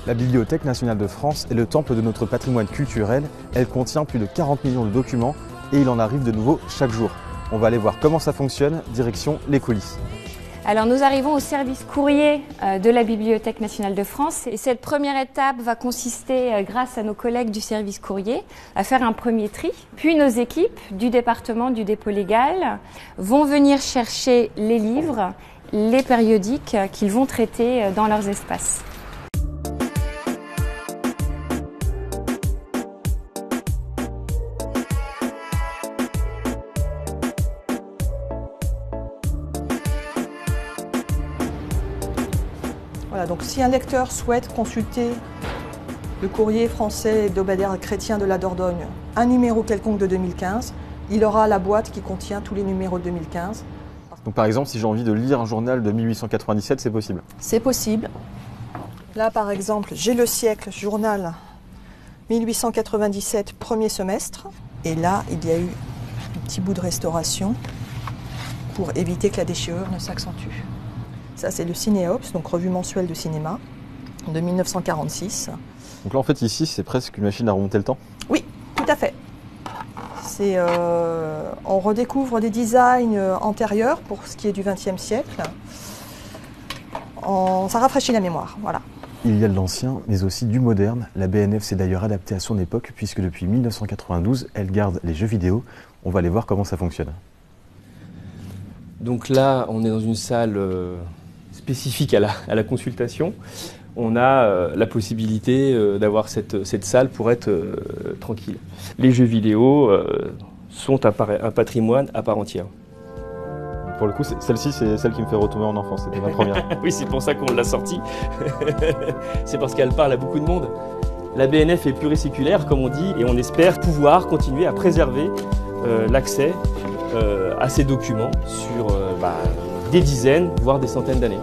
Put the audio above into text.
La Bibliothèque nationale de France est le temple de notre patrimoine culturel. Elle contient plus de 40 millions de documents et il en arrive de nouveaux chaque jour. On va aller voir comment ça fonctionne, direction les coulisses. Alors nous arrivons au service courrier de la Bibliothèque nationale de France et cette première étape va consister, grâce à nos collègues du service courrier, à faire un premier tri. Puis nos équipes du département du dépôt légal vont venir chercher les livres, les périodiques qu'ils vont traiter dans leurs espaces. Voilà, donc si un lecteur souhaite consulter le courrier français hebdomadaire chrétien de la Dordogne, un numéro quelconque de 2015, il aura la boîte qui contient tous les numéros de 2015. Donc par exemple, si j'ai envie de lire un journal de 1897, c'est possible? C'est possible. Là par exemple, j'ai Le Siècle, journal 1897, premier semestre. Et là, il y a eu un petit bout de restauration pour éviter que la déchirure ne s'accentue. Ça, c'est le Cinéops, donc revue mensuelle de cinéma, de 1946. Donc là, en fait, ici, c'est presque une machine à remonter le temps? Oui, tout à fait. On redécouvre des designs antérieurs pour ce qui est du XXe siècle. Ça rafraîchit la mémoire, voilà. Il y a de l'ancien, mais aussi du moderne. La BNF s'est d'ailleurs adaptée à son époque, puisque depuis 1992, elle garde les jeux vidéo. On va aller voir comment ça fonctionne. Donc là, on est dans une salle spécifique à la consultation. On a la possibilité d'avoir cette salle pour être tranquille. Les jeux vidéo sont un patrimoine à part entière. Pour le coup, celle-ci, c'est celle qui me fait retomber en enfance. C'était ma première. Oui, c'est pour ça qu'on l'a sortie. C'est parce qu'elle parle à beaucoup de monde. La BNF est pluriséculaire, comme on dit, et on espère pouvoir continuer à préserver l'accès à ces documents sur des dizaines, voire des centaines d'années.